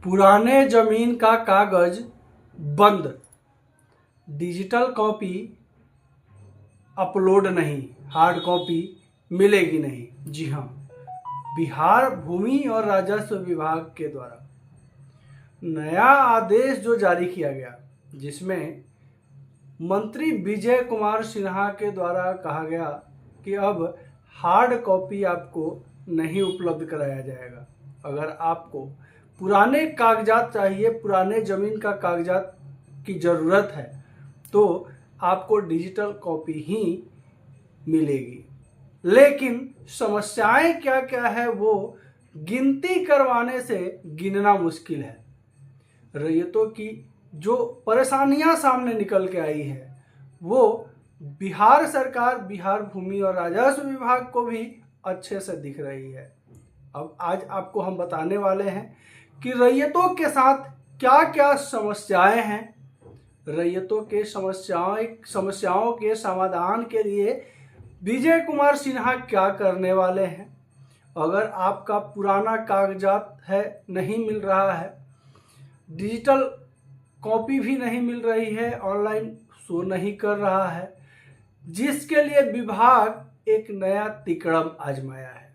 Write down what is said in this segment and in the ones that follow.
पुराने जमीन का कागज बंद, डिजिटल कॉपी अपलोड नहीं, हार्ड कॉपी मिलेगी नहीं। जी हाँ, बिहार भूमि और राजस्व विभाग के द्वारा नया आदेश जो जारी किया गया, जिसमें मंत्री विजय कुमार सिन्हा के द्वारा कहा गया कि अब हार्ड कॉपी आपको नहीं उपलब्ध कराया जाएगा। अगर आपको पुराने कागजात चाहिए, पुराने ज़मीन का कागजात की ज़रूरत है, तो आपको डिजिटल कॉपी ही मिलेगी। लेकिन समस्याएं क्या क्या है वो गिनती करवाने से गिनना मुश्किल है। रैयतों की जो परेशानियां सामने निकल के आई है वो बिहार सरकार, बिहार भूमि और राजस्व विभाग को भी अच्छे से दिख रही है। अब आज आपको हम बताने वाले हैं कि रैयतों के साथ क्या क्या समस्याएं हैं, रैयतों के समस्याओं के समाधान के लिए विजय कुमार सिन्हा क्या करने वाले हैं। अगर आपका पुराना कागजात है, नहीं मिल रहा है, डिजिटल कॉपी भी नहीं मिल रही है, ऑनलाइन शो नहीं कर रहा है, जिसके लिए विभाग एक नया तिकड़म आजमाया है।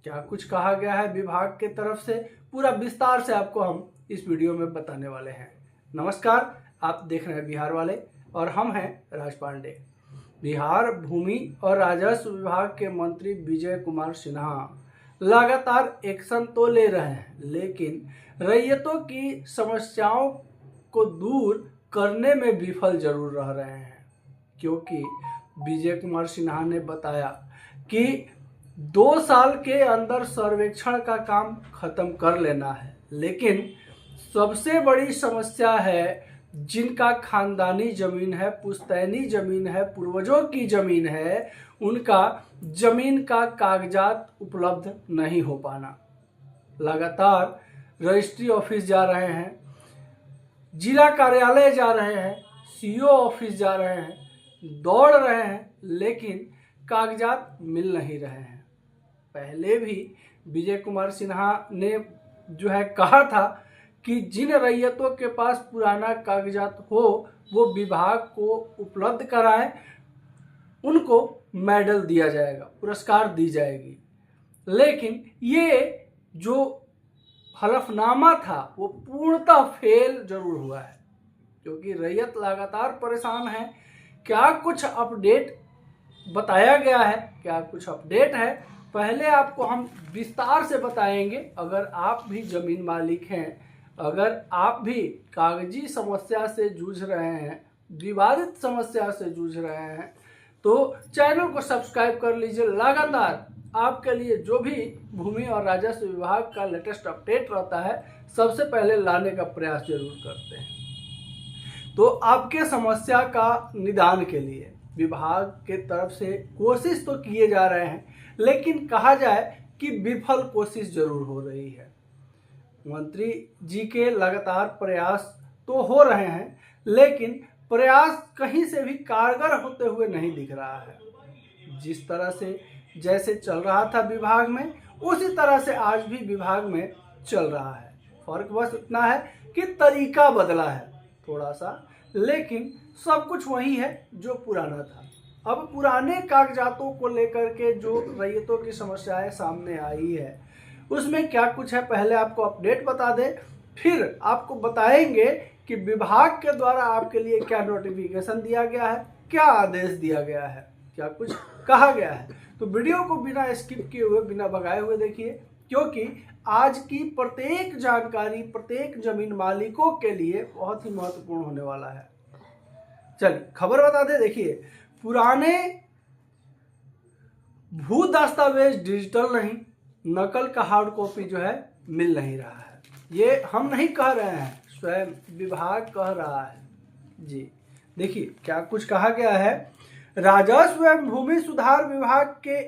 क्या कुछ कहा गया है विभाग के तरफ से, पूरा विस्तार से आपको हम इस वीडियो में बताने वाले हैं। नमस्कार, आप देख रहे हैं बिहार वाले और हम हैं राज पांडे। बिहार भूमि और राजस्व विभाग के मंत्री विजय कुमार सिन्हा लगातार एक्शन तो ले रहे हैं, लेकिन रैयतों की समस्याओं को दूर करने में विफल जरूर रह रहे हैं। क्योंकि विजय कुमार सिन्हा ने बताया कि 2 साल के अंदर सर्वेक्षण का काम खत्म कर लेना है, लेकिन सबसे बड़ी समस्या है जिनका खानदानी जमीन है, पुश्तैनी जमीन है, पूर्वजों की जमीन है, उनका जमीन का कागजात उपलब्ध नहीं हो पाना। लगातार रजिस्ट्री ऑफिस जा रहे हैं, जिला कार्यालय जा रहे हैं, सीओ ऑफिस जा रहे हैं, दौड़ रहे हैं, लेकिन कागजात मिल नहीं रहे हैं। पहले भी विजय कुमार सिन्हा ने जो है कहा था कि जिन रैयतों के पास पुराना कागजात हो वो विभाग को उपलब्ध कराएं, उनको मेडल दिया जाएगा, पुरस्कार दी जाएगी। लेकिन ये जो हलफनामा था वो पूर्णतः फेल जरूर हुआ है, क्योंकि रैयत लगातार परेशान है। क्या कुछ अपडेट बताया गया है, क्या कुछ अपडेट है, पहले आपको हम विस्तार से बताएंगे। अगर आप भी जमीन मालिक हैं, अगर आप भी कागजी समस्या से जूझ रहे हैं, विवादित समस्या से जूझ रहे हैं, तो चैनल को सब्सक्राइब कर लीजिए। लगातार आपके लिए जो भी भूमि और राजस्व विभाग का लेटेस्ट अपडेट रहता है, सबसे पहले लाने का प्रयास जरूर करते हैं। तो आपके समस्या का निदान के लिए विभाग के तरफ से कोशिश तो किए जा रहे हैं, लेकिन कहा जाए कि विफल कोशिश जरूर हो रही है। मंत्री जी के लगातार प्रयास तो हो रहे हैं, लेकिन प्रयास कहीं से भी कारगर होते हुए नहीं दिख रहा है। जिस तरह से जैसे चल रहा था विभाग में, उसी तरह से आज भी विभाग में चल रहा है। फर्क बस इतना है कि तरीका बदला है थोड़ा सा, लेकिन सब कुछ वही है जो पुराना था। अब पुराने कागजातों को लेकर के जो रैयतों की समस्याएं सामने आई है, उसमें क्या कुछ है पहले आपको अपडेट बता दें, फिर आपको बताएंगे कि विभाग के द्वारा आपके लिए क्या नोटिफिकेशन दिया गया है, क्या आदेश दिया गया है, क्या कुछ कहा गया है। तो वीडियो को बिना स्किप किए हुए, बिना भगाए हुए देखिए, क्योंकि आज की प्रत्येक जानकारी प्रत्येक जमीन मालिकों के लिए बहुत ही महत्वपूर्ण होने वाला है। चलिए खबर बता दें। देखिए, पुराने भू दस्तावेज डिजिटल नहीं, नकल का हार्ड कॉपी जो है मिल नहीं रहा है। ये हम नहीं कह रहे हैं, स्वयं विभाग कह रहा है। जी देखिए क्या कुछ कहा गया है। राजस्व एवं भूमि सुधार विभाग के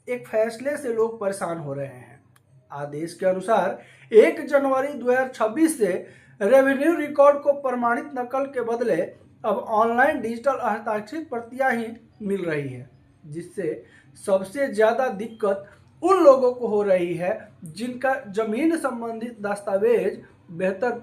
एक फैसले से लोग परेशान हो रहे हैं। आदेश के अनुसार 1 जनवरी 2026 से रेवेन्यू रिकॉर्ड को प्रमाणित नकल के बदले अब ऑनलाइन डिजिटल हस्ताक्षरित प्रतियां ही मिल रही है, जिससे सबसे ज्यादा दिक्कत उन लोगों को हो रही है जिनका जमीन संबंधित दस्तावेज बेहद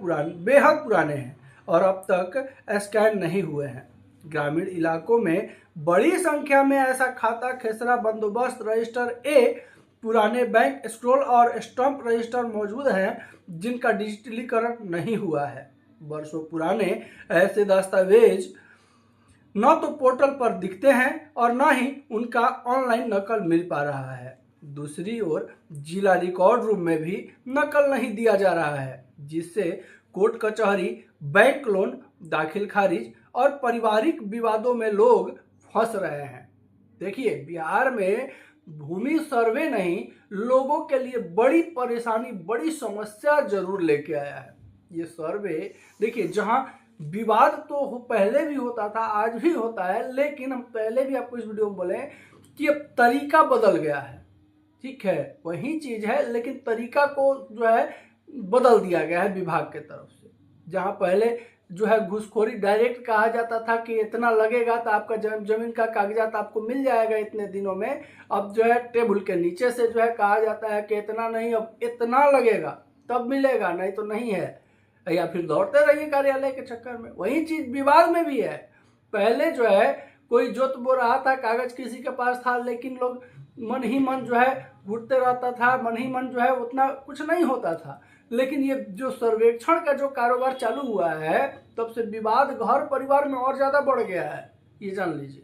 पुराने हैं और अब तक स्कैन नहीं हुए हैं। ग्रामीण इलाकों में बड़ी संख्या में ऐसा खाता खेसरा बंदोबस्त रजिस्टर ए, पुराने बैंक स्क्रॉल और स्टंप रजिस्टर मौजूद हैं जिनका डिजिटलीकरण नहीं हुआ है। वर्षों पुराने ऐसे दस्तावेज न तो पोर्टल पर दिखते हैं और न ही उनका ऑनलाइन नकल मिल पा रहा है। दूसरी ओर जिला रिकॉर्ड रूम में भी नकल नहीं दिया जा रहा है, जिससे कोर्ट कचहरी, बैंक लोन, दाखिल खारिज और पारिवारिक विवादों में लोग फंस रहे हैं। देखिए, बिहार में भूमि सर्वे नहीं, लोगों के लिए बड़ी परेशानी, बड़ी समस्या जरूर लेके आया है ये सर्वे। देखिए, जहां विवाद तो पहले भी होता था, आज भी होता है, लेकिन हम पहले भी आपको इस वीडियो में बोले कि अब तरीका बदल गया है। ठीक है, वही चीज है, लेकिन तरीका को जो है बदल दिया गया है विभाग के तरफ से। जहां पहले जो है घूसखोरी डायरेक्ट कहा जाता था कि इतना लगेगा तो आपका जमीन का कागजात आपको मिल जाएगा इतने दिनों में, अब जो है टेबल के नीचे से जो है कहा जाता है कि इतना नहीं, अब इतना लगेगा तब मिलेगा, नहीं तो नहीं है, या फिर दौड़ते रहिए कार्यालय के चक्कर में। वही चीज विवाद में भी है। पहले जो है कोई जोत बो रहा था, कागज किसी के पास था, लेकिन लोग मन ही मन जो है घुटते रहता था, मन ही मन जो है उतना कुछ नहीं होता था। लेकिन ये जो सर्वेक्षण का जो कारोबार चालू हुआ है, तब से विवाद घर परिवार में और ज्यादा बढ़ गया है, ये जान लीजिए।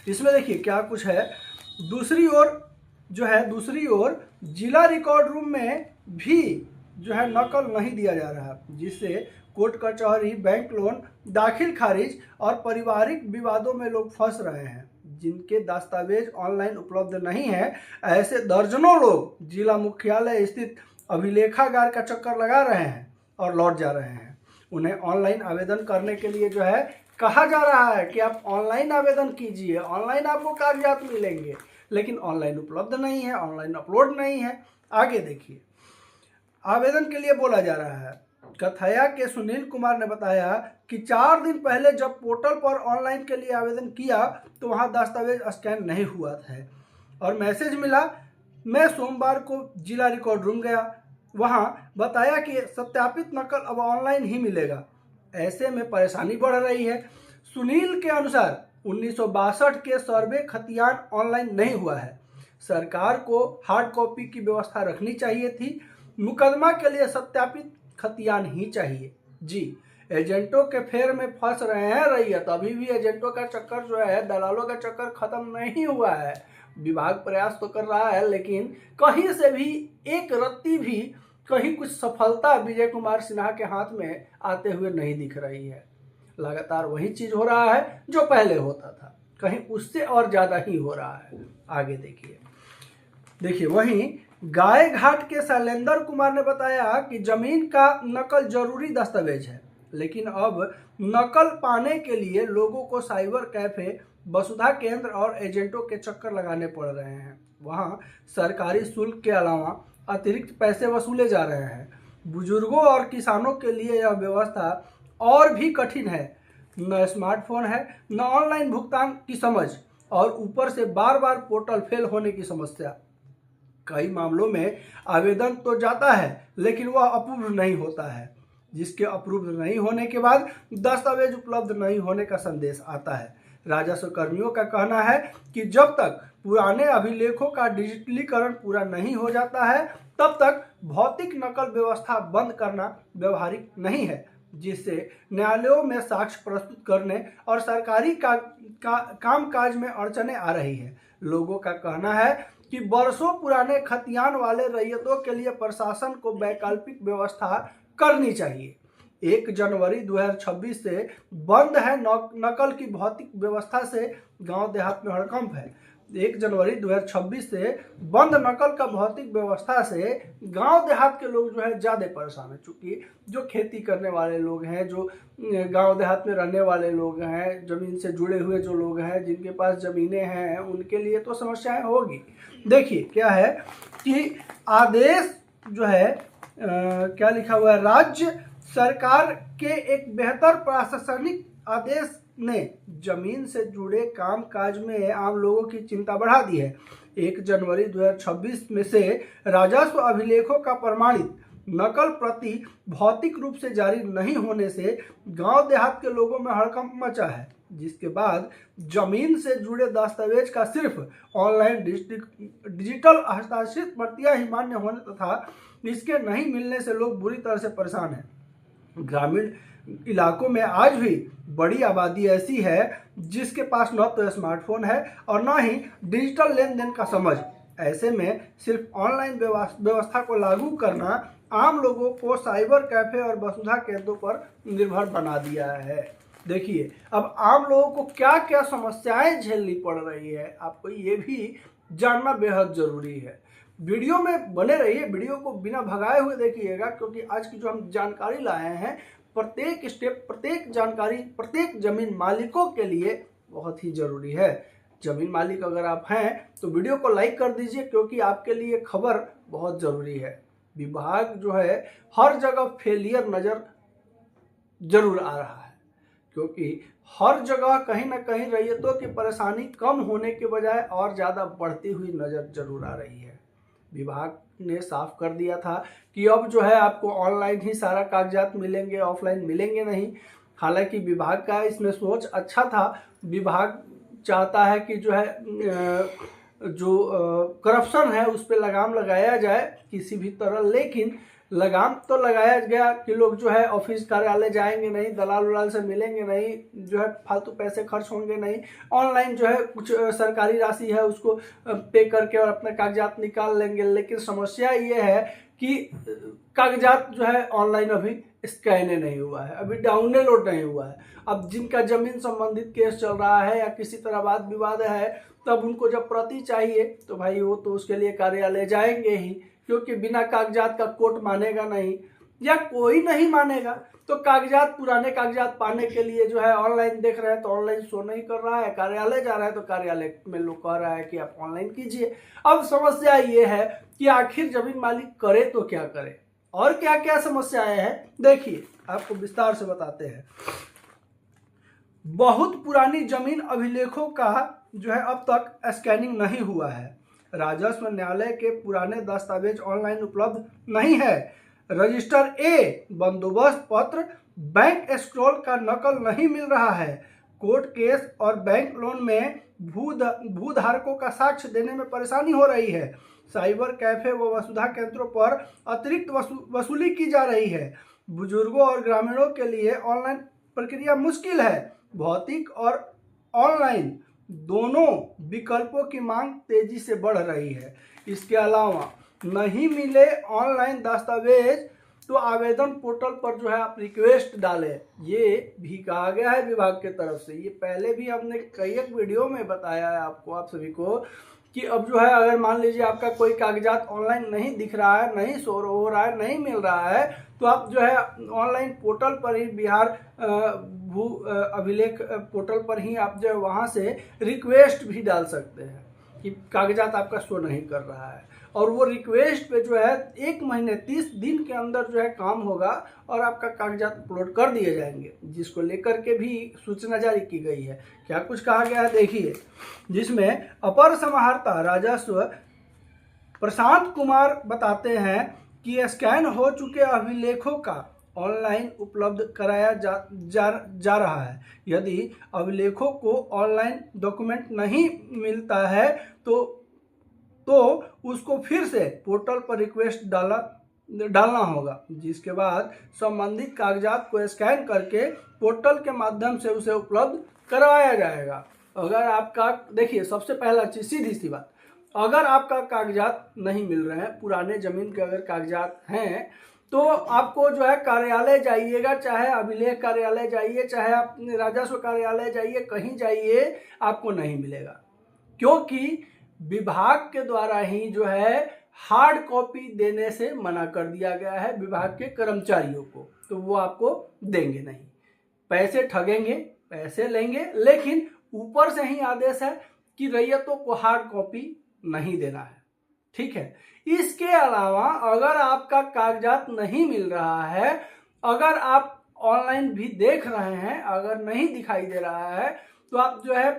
इसमें देखिए क्या कुछ है। दूसरी ओर जिला रिकॉर्ड रूम में भी जो है नकल नहीं दिया जा रहा, जिससे कोर्ट कचहरी, बैंक लोन, दाखिल खारिज और पारिवारिक विवादों में लोग फंस रहे हैं। जिनके दस्तावेज ऑनलाइन उपलब्ध नहीं है, ऐसे दर्जनों लोग जिला मुख्यालय स्थित अभिलेखागार का चक्कर लगा रहे हैं और लौट जा रहे हैं। उन्हें ऑनलाइन आवेदन करने के लिए जो है कहा जा रहा है कि आप ऑनलाइन आवेदन कीजिए, ऑनलाइन आपको कागजात मिलेंगे, लेकिन ऑनलाइन उपलब्ध नहीं है, ऑनलाइन अपलोड नहीं है। आगे देखिए, आवेदन के लिए बोला जा रहा है। कथैया के सुनील कुमार ने बताया कि 4 दिन पहले जब पोर्टल पर ऑनलाइन के लिए आवेदन किया तो वहां दस्तावेज स्कैन नहीं हुआ था और मैसेज मिला। मैं सोमवार को जिला रिकॉर्ड रूम गया, वहां बताया कि सत्यापित नकल अब ऑनलाइन ही मिलेगा। ऐसे में परेशानी बढ़ रही है। सुनील के अनुसार 1962 के सर्वे खतियान ऑनलाइन नहीं हुआ है। सरकार को हार्ड कॉपी की व्यवस्था रखनी चाहिए थी। मुकदमा के लिए सत्यापित खतियान ही चाहिए। जी, एजेंटों के फेर में फंस रहे हैं रैयत। अभी भी एजेंटों का चक्कर जो है, दलालों का चक्कर खत्म नहीं हुआ है। विभाग प्रयास तो कर रहा है, लेकिन कहीं से भी एक रत्ती भी कहीं कुछ सफलता विजय कुमार सिन्हा के हाथ में आते हुए नहीं दिख रही है। लगातार वही चीज हो रहा है जो पहले होता था, कहीं उससे और ज्यादा ही हो रहा है। आगे देखिए वहीं गाय घाट के शैलेंद्र कुमार ने बताया कि जमीन का नकल जरूरी दस्तावेज है, लेकिन अब नकल पाने के लिए लोगों को साइबर कैफे, वसुधा केंद्र और एजेंटों के चक्कर लगाने पड़ रहे हैं। वहां सरकारी शुल्क के अलावा अतिरिक्त पैसे वसूले जा रहे हैं। बुजुर्गों और किसानों के लिए यह व्यवस्था और भी कठिन है। न स्मार्टफोन है, न ऑनलाइन भुगतान की समझ, और ऊपर से बार बार पोर्टल फेल होने की समस्या। कई मामलों में आवेदन तो जाता है, लेकिन वह अप्रूव नहीं होता है, जिसके अप्रूव नहीं होने के बाद दस्तावेज उपलब्ध नहीं होने का संदेश आता है। राजस्व कर्मियों का कहना है कि जब तक पुराने अभिलेखों का डिजिटलीकरण पूरा नहीं हो जाता है, तब तक भौतिक नकल व्यवस्था बंद करना व्यवहारिक नहीं है, जिससे न्यायालयों में साक्ष्य प्रस्तुत करने और सरकारी कामकाज में अड़चनें आ रही है। लोगों का कहना है कि वर्षों पुराने खतियान वाले रैयतों के लिए प्रशासन को वैकल्पिक व्यवस्था करनी चाहिए। 1 जनवरी 2026 से बंद है नकल की भौतिक व्यवस्था से गांव देहात में हड़कंप है। 1 जनवरी 2026 से बंद नकल का भौतिक व्यवस्था से गांव देहात के लोग जो है ज़्यादा परेशान है, चूँकि जो खेती करने वाले लोग हैं, जो गांव देहात में रहने वाले लोग हैं, ज़मीन से जुड़े हुए जो लोग हैं, जिनके पास ज़मीनें हैं, उनके लिए तो समस्याएं होगी। देखिए क्या है कि आदेश जो है क्या लिखा हुआ है, राज्य सरकार के एक बेहतर प्रशासनिक आदेश ने जमीन से जुड़े कामकाज में आम लोगों की चिंता बढ़ा दी है। 1 जनवरी 2026 में से राजस्व अभिलेखों का प्रमाणित नकल प्रति भौतिक रूप से जारी नहीं होने से गांव देहात के लोगों में हड़कंप मचा है, जिसके बाद जमीन से जुड़े दस्तावेज का सिर्फ ऑनलाइन डिजिटल हस्ताक्षरित प्रतियां ही मान्य होने तथा इसके नहीं मिलने से लोग बुरी तरह से परेशान हैं। ग्रामीण इलाकों में आज भी बड़ी आबादी ऐसी है जिसके पास न तो स्मार्टफोन है और न ही डिजिटल लेन देन का समझ। ऐसे में सिर्फ ऑनलाइन व्यवस्था को लागू करना आम लोगों को साइबर कैफे और वसुधा केंद्रों पर निर्भर बना दिया है। देखिए, अब आम लोगों को क्या क्या समस्याएं झेलनी पड़ रही है, आपको ये भी जानना बेहद जरूरी है। वीडियो में बने रहिए, वीडियो को बिना भगाए हुए देखिएगा, क्योंकि आज की जो हम जानकारी लाए हैं प्रत्येक स्टेप, प्रत्येक जानकारी प्रत्येक जमीन मालिकों के लिए बहुत ही जरूरी है। जमीन मालिक अगर आप हैं तो वीडियो को लाइक कर दीजिए, क्योंकि आपके लिए खबर बहुत जरूरी है। विभाग जो है हर जगह फेलियर नजर जरूर आ रहा है, क्योंकि हर जगह कहीं ना कहीं रैयतों की परेशानी कम होने के बजाय और ज़्यादा बढ़ती हुई नज़र जरूर आ रही है। विभाग ने साफ कर दिया था कि अब जो है आपको ऑनलाइन ही सारा कागजात मिलेंगे, ऑफलाइन मिलेंगे नहीं। हालांकि विभाग का इसमें सोच अच्छा था। विभाग चाहता है कि जो है करप्शन है उस पर लगाम लगाया जाए किसी भी तरह, लेकिन लगाम तो लगाया गया कि लोग जो है ऑफिस कार्यालय जाएंगे नहीं, दलाल उलाल से मिलेंगे नहीं, जो है फालतू पैसे खर्च होंगे नहीं, ऑनलाइन जो है कुछ सरकारी राशि है उसको पे करके और अपने कागजात निकाल लेंगे। लेकिन समस्या ये है कि कागजात जो है ऑनलाइन अभी स्कैन नहीं हुआ है, अभी डाउनलोड नहीं हुआ है। अब जिनका जमीन संबंधित केस चल रहा है या किसी तरह वाद विवाद है, तब उनको जब प्रति चाहिए तो भाई वो तो उसके लिए कार्यालय जाएंगे ही, क्योंकि बिना कागजात का कोर्ट मानेगा नहीं या कोई नहीं मानेगा। तो कागजात, पुराने कागजात पाने के लिए जो है ऑनलाइन देख रहे हैं तो ऑनलाइन शो नहीं कर रहा है, कार्यालय जा रहा है तो कार्यालय में लोग कह रहा है कि आप ऑनलाइन कीजिए। अब समस्या ये है कि आखिर जमीन मालिक करे तो क्या करे और क्या क्या समस्याएं हैं, देखिए आपको विस्तार से बताते हैं। बहुत पुरानी जमीन अभिलेखों का जो है अब तक स्कैनिंग नहीं हुआ है। राजस्व न्यायालय के पुराने दस्तावेज ऑनलाइन उपलब्ध नहीं है। रजिस्टर ए बंदोबस्त पत्र, बैंक स्क्रॉल का नकल नहीं मिल रहा है। कोर्ट केस और बैंक लोन में भूधारकों का साक्ष्य देने में परेशानी हो रही है। साइबर कैफे व वसुधा केंद्रों पर अतिरिक्त वसूली की जा रही है। बुजुर्गों और ग्रामीणों के लिए ऑनलाइन प्रक्रिया मुश्किल है। भौतिक और ऑनलाइन दोनों विकल्पों की मांग तेजी से बढ़ रही है। इसके अलावा नहीं मिले ऑनलाइन दस्तावेज तो आवेदन पोर्टल पर जो है आप रिक्वेस्ट डालें, ये भी कहा गया है विभाग के तरफ से। ये पहले भी हमने कई एक वीडियो में बताया है आपको, आप सभी को, कि अब जो है अगर मान लीजिए आपका कोई कागजात ऑनलाइन नहीं दिख रहा है, नहीं शो हो रहा है, नहीं मिल रहा है, तो आप जो है ऑनलाइन पोर्टल पर ही, बिहार भू अभिलेख पोर्टल पर ही आप जो है वहाँ से रिक्वेस्ट भी डाल सकते हैं कि कागजात आपका शो नहीं कर रहा है। और वो रिक्वेस्ट पे जो है 1 महीने 30 दिन के अंदर जो है काम होगा और आपका कागजात अपलोड कर दिए जाएंगे, जिसको लेकर के भी सूचना जारी की गई है। क्या कुछ कहा गया है देखिए, जिसमें अपर समाहर्ता राजस्व प्रशांत कुमार बताते हैं कि स्कैन हो चुके अभिलेखों का ऑनलाइन उपलब्ध कराया जा रहा है। यदि अभिलेखों को ऑनलाइन डॉक्यूमेंट नहीं मिलता है तो उसको फिर से पोर्टल पर रिक्वेस्ट डालना होगा, जिसके बाद संबंधित कागजात को स्कैन करके पोर्टल के माध्यम से उसे उपलब्ध करवाया जाएगा। अगर आपका, देखिए सबसे पहला चीज, सीधी सी बात, अगर आपका कागजात नहीं मिल रहे हैं, पुराने जमीन के अगर कागजात हैं, तो आपको जो है कार्यालय जाइएगा, चाहे अभिलेख कार्यालय जाइए, चाहे आप राजस्व कार्यालय जाइए, कहीं जाइए, आपको नहीं मिलेगा, क्योंकि विभाग के द्वारा ही जो है हार्ड कॉपी देने से मना कर दिया गया है विभाग के कर्मचारियों को, तो वो आपको देंगे नहीं, पैसे ठगेंगे, पैसे लेंगे, लेकिन ऊपर से ही आदेश है कि रैयतों को हार्ड कॉपी नहीं देना है। ठीक है। इसके अलावा अगर आपका कागजात नहीं मिल रहा है, अगर आप ऑनलाइन भी देख रहे हैं, अगर नहीं दिखाई दे रहा है, तो आप जो है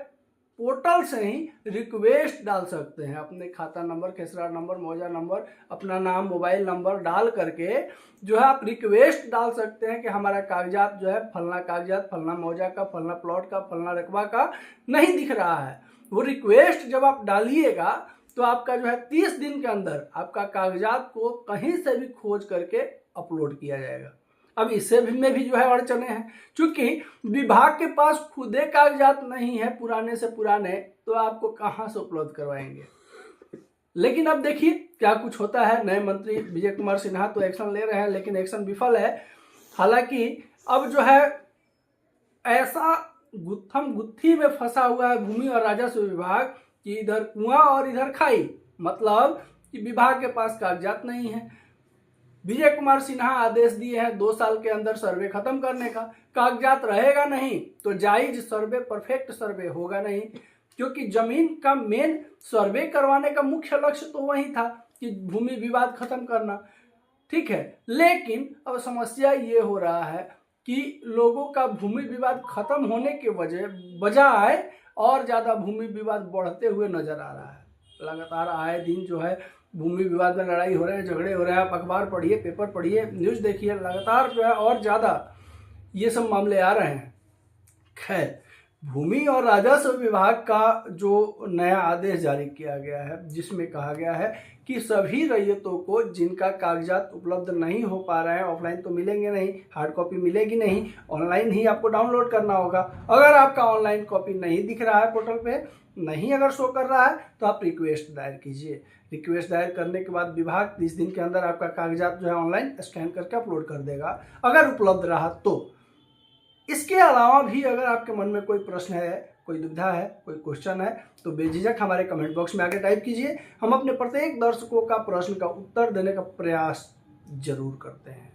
पोर्टल से ही रिक्वेस्ट डाल सकते हैं। अपने खाता नंबर, खेसरा नंबर, मौजा नंबर, अपना नाम, मोबाइल नंबर डाल करके जो है आप रिक्वेस्ट डाल सकते हैं कि हमारा कागजात जो है फलना कागजात, फलना मौजा का, फलना प्लॉट का, फलना रकबा का नहीं दिख रहा है। वो रिक्वेस्ट जब आप डालिएगा तो आपका जो है 30 दिन के अंदर आपका कागजात को कहीं से भी खोज करके अपलोड किया जाएगा। अब इससे भी में भी जो है अड़चने हैं, क्योंकि विभाग के पास खुदे कागजात नहीं है पुराने से पुराने, तो आपको कहाँ से उपलब्ध करवाएंगे। लेकिन अब देखिए क्या कुछ होता है। नए मंत्री विजय कुमार सिन्हा तो एक्शन ले रहे हैं, लेकिन एक्शन विफल है। हालांकि अब जो है ऐसा गुत्थम गुत्थी में फंसा हुआ है भूमि और राजस्व विभाग कि इधर कुआं और इधर खाई, मतलब कि विभाग के पास कागजात नहीं है। विजय कुमार सिन्हा आदेश दिए हैं 2 साल के अंदर सर्वे खत्म करने का। कागजात रहेगा नहीं तो जायज सर्वे, परफेक्ट सर्वे होगा नहीं, क्योंकि जमीन का मेन सर्वे करवाने का मुख्य लक्ष्य तो वही था कि भूमि विवाद खत्म करना, ठीक है। लेकिन अब समस्या ये हो रहा है कि लोगों का भूमि विवाद खत्म होने के बजाय और ज़्यादा भूमि विवाद बढ़ते हुए नजर आ रहा है। लगातार आए दिन जो है भूमि विवाद में लड़ाई हो रहे हैं, झगड़े हो रहे हैं। आप अखबार पढ़िए, पेपर पढ़िए, न्यूज़ देखिए, लगातार जो है और ज़्यादा ये सब मामले आ रहे हैं। खैर, भूमि और राजस्व विभाग का जो नया आदेश जारी किया गया है, जिसमें कहा गया है कि सभी रैयतों को जिनका कागजात उपलब्ध नहीं हो पा रहे हैं, ऑफलाइन तो मिलेंगे नहीं, हार्ड कॉपी मिलेगी नहीं, ऑनलाइन ही आपको डाउनलोड करना होगा। अगर आपका ऑनलाइन कॉपी नहीं दिख रहा है पोर्टल पे, नहीं अगर शो कर रहा है, तो आप रिक्वेस्ट दायर कीजिए। रिक्वेस्ट दायर करने के बाद विभाग 30 दिन के अंदर आपका कागजात जो है ऑनलाइन स्कैन करके अपलोड कर देगा, अगर उपलब्ध रहा तो। इसके अलावा भी अगर आपके मन में कोई प्रश्न है, कोई दुविधा है, कोई क्वेश्चन है, तो बेझिझक हमारे कमेंट बॉक्स में आके टाइप कीजिए। हम अपने प्रत्येक दर्शकों का प्रश्न का उत्तर देने का प्रयास जरूर करते हैं।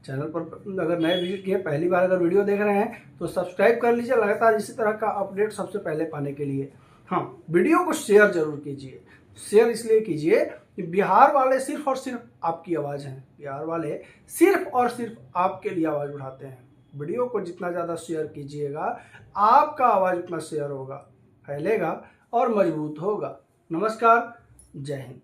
चैनल पर अगर नए विजिट किए, पहली बार अगर वीडियो देख रहे हैं तो सब्सक्राइब कर लीजिए लगातार इसी तरह का अपडेट सबसे पहले पाने के लिए। हाँ, वीडियो को शेयर जरूर कीजिए। शेयर इसलिए कीजिए कि बिहार वाले सिर्फ और सिर्फ आपकी आवाज़ हैं। बिहार वाले सिर्फ और सिर्फ आपके लिए आवाज़ उठाते हैं। वीडियो को जितना ज़्यादा शेयर कीजिएगा, आपका आवाज़ उतना शेयर होगा, फैलेगा और मजबूत होगा। नमस्कार, जय हिंद।